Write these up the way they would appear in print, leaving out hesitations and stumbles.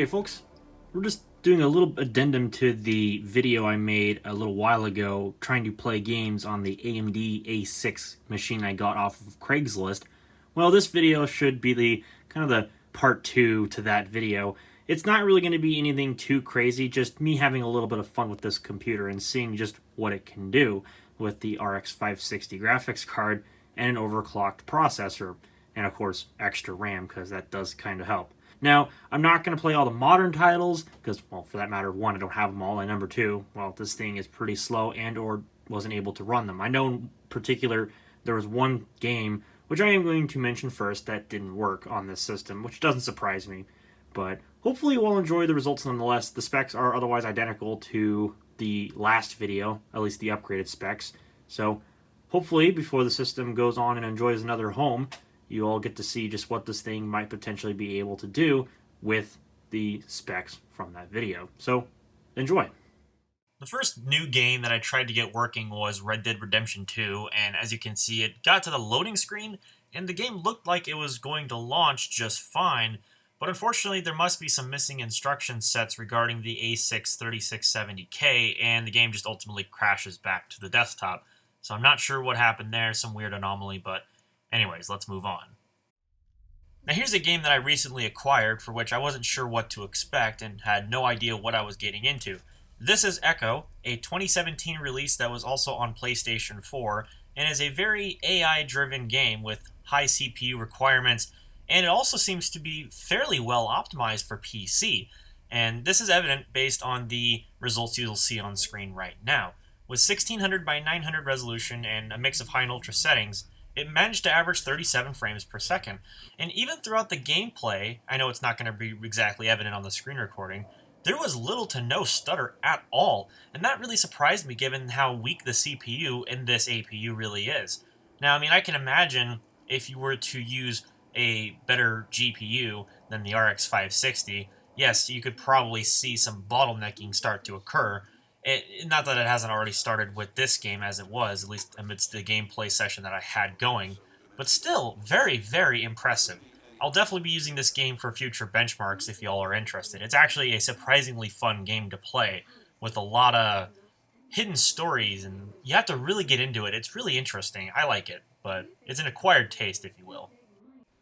G'day folks, we're just doing a little addendum to the video I made a little while ago trying to play games on the AMD A6 machine I got off of Craigslist. Well, this video should be the kind of the part 2 to that video. It's not really going to be anything too crazy, just me having a little bit of fun with this computer and seeing just what it can do with the RX 560 graphics card and an overclocked processor, and of course extra RAM because that does kind of help. Now, I'm not going to play all the modern titles, because, well, for that matter, one, I don't have them all, and number two, well, this thing is pretty slow and or wasn't able to run them. I know in particular there was one game, which I am going to mention first, that didn't work on this system, which doesn't surprise me, but hopefully you will enjoy the results nonetheless. The specs are otherwise identical to the last video, at least the upgraded specs, so hopefully before the system goes on and enjoys another home, you all get to see just what this thing might potentially be able to do with the specs from that video. So, enjoy. The first new game that I tried to get working was Red Dead Redemption 2, and as you can see, it got to the loading screen, and the game looked like it was going to launch just fine, but unfortunately there must be some missing instruction sets regarding the A6-3670K, and the game just ultimately crashes back to the desktop. So I'm not sure what happened there, some weird anomaly, but anyways, let's move on. Now here's a game that I recently acquired for which I wasn't sure what to expect and had no idea what I was getting into. This is Echo, a 2017 release that was also on PlayStation 4, and is a very AI-driven game with high CPU requirements, and it also seems to be fairly well optimized for PC. And this is evident based on the results you'll see on screen right now. With 1600 by 900 resolution and a mix of high and ultra settings, it managed to average 37 frames per second. And even throughout the gameplay, I know it's not going to be exactly evident on the screen recording, there was little to no stutter at all. And that really surprised me given how weak the CPU in this APU really is. Now, I mean, I can imagine if you were to use a better GPU than the RX 560, yes, you could probably see some bottlenecking start to occur. Not that it hasn't already started with this game as it was, at least amidst the gameplay session that I had going, but still very, very impressive. I'll definitely be using this game for future benchmarks if y'all are interested. It's actually a surprisingly fun game to play with a lot of hidden stories, and you have to really get into it. It's really interesting. I like it, but it's an acquired taste, if you will.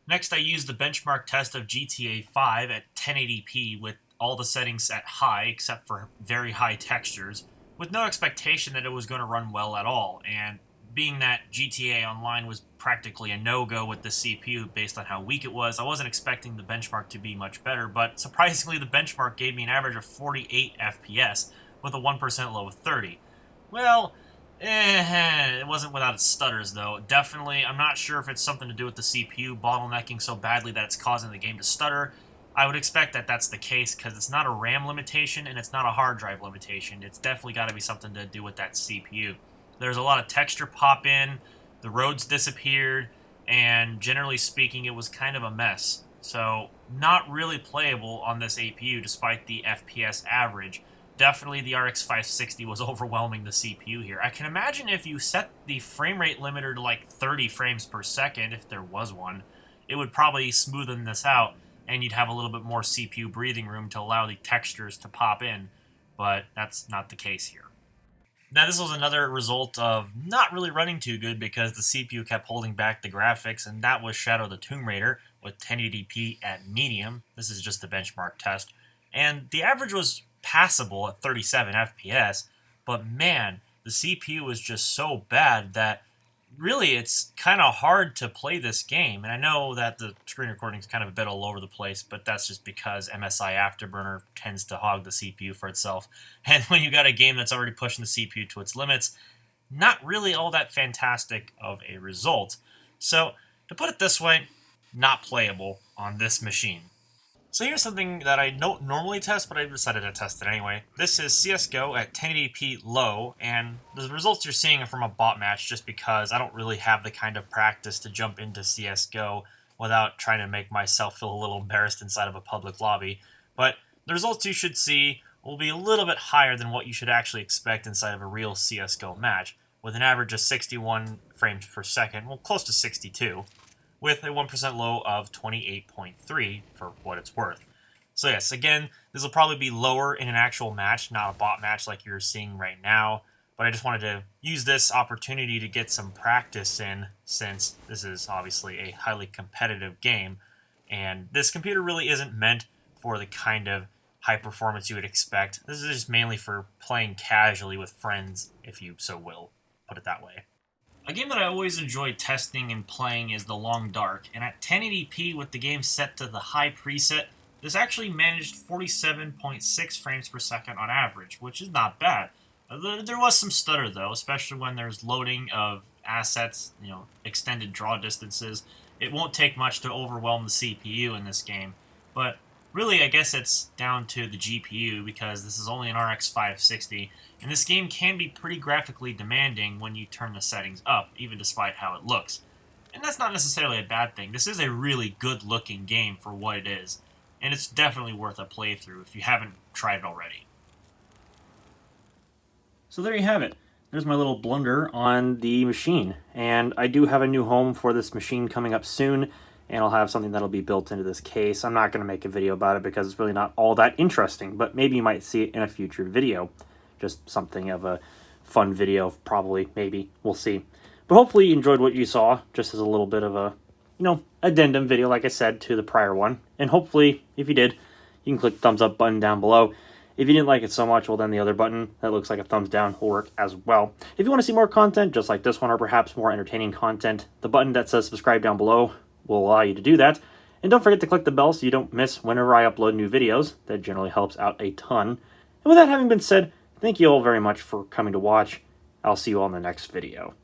Next, I used the benchmark test of GTA 5 at 1080p with all the settings at high except for very high textures, with no expectation that it was going to run well at all, and being that GTA Online was practically a no-go with the CPU based on how weak it was, I wasn't expecting the benchmark to be much better, but surprisingly the benchmark gave me an average of 48 FPS with a 1% low of 30. Well, it wasn't without its stutters, though. Definitely, I'm not sure if it's something to do with the CPU bottlenecking so badly that it's causing the game to stutter. I would expect that that's the case because it's not a RAM limitation and it's not a hard drive limitation. It's definitely got to be something to do with that CPU. There's a lot of texture pop in, the roads disappeared, and generally speaking, it was kind of a mess. So, not really playable on this APU despite the FPS average. Definitely the RX 560 was overwhelming the CPU here. I can imagine if you set the frame rate limiter to like 30 frames per second, if there was one, it would probably smoothen this out, and you'd have a little bit more CPU breathing room to allow the textures to pop in, but that's not the case here. Now this was another result of not really running too good because the CPU kept holding back the graphics, and that was Shadow the Tomb Raider with 1080p at medium. This is just the benchmark test. And the average was passable at 37 FPS, but man, the CPU was just so bad that really, it's kind of hard to play this game, and I know that the screen recording is kind of a bit all over the place, but that's just because MSI Afterburner tends to hog the CPU for itself. And when you got a game that's already pushing the CPU to its limits, not really all that fantastic of a result. So, to put it this way, not playable on this machine. So here's something that I don't normally test, but I decided to test it anyway. This is CSGO at 1080p low, and the results you're seeing are from a bot match just because I don't really have the kind of practice to jump into CSGO without trying to make myself feel a little embarrassed inside of a public lobby. But the results you should see will be a little bit higher than what you should actually expect inside of a real CSGO match, with an average of 61 frames per second, well, close to 62. With a 1% low of 28.3 for what it's worth. So yes, again, this will probably be lower in an actual match, not a bot match like you're seeing right now. But I just wanted to use this opportunity to get some practice in, since this is obviously a highly competitive game. And this computer really isn't meant for the kind of high performance you would expect. This is just mainly for playing casually with friends, if you so will, put it that way. A game that I always enjoy testing and playing is The Long Dark, and at 1080p with the game set to the high preset, this actually managed 47.6 frames per second on average, which is not bad. There was some stutter though, especially when there's loading of assets, extended draw distances. It won't take much to overwhelm the CPU in this game, but really I guess it's down to the GPU because this is only an RX 560, and this game can be pretty graphically demanding when you turn the settings up, even despite how it looks. And that's not necessarily a bad thing. This is a really good looking game for what it is, and it's definitely worth a playthrough if you haven't tried it already. So there you have it. There's my little blunder on the machine. And I do have a new home for this machine coming up soon, and I'll have something that'll be built into this case. I'm not going to make a video about it because it's really not all that interesting, but maybe you might see it in a future video. Just something of a fun video, probably, maybe. We'll see. But hopefully you enjoyed what you saw, just as a little bit of a, addendum video, like I said, to the prior one. And hopefully, if you did, you can click the thumbs up button down below. If you didn't like it so much, well then the other button that looks like a thumbs down will work as well. If you want to see more content just like this one, or perhaps more entertaining content, the button that says subscribe down below will allow you to do that. And don't forget to click the bell so you don't miss whenever I upload new videos. That generally helps out a ton. And with that having been said, thank you all very much for coming to watch. I'll see you all in the next video.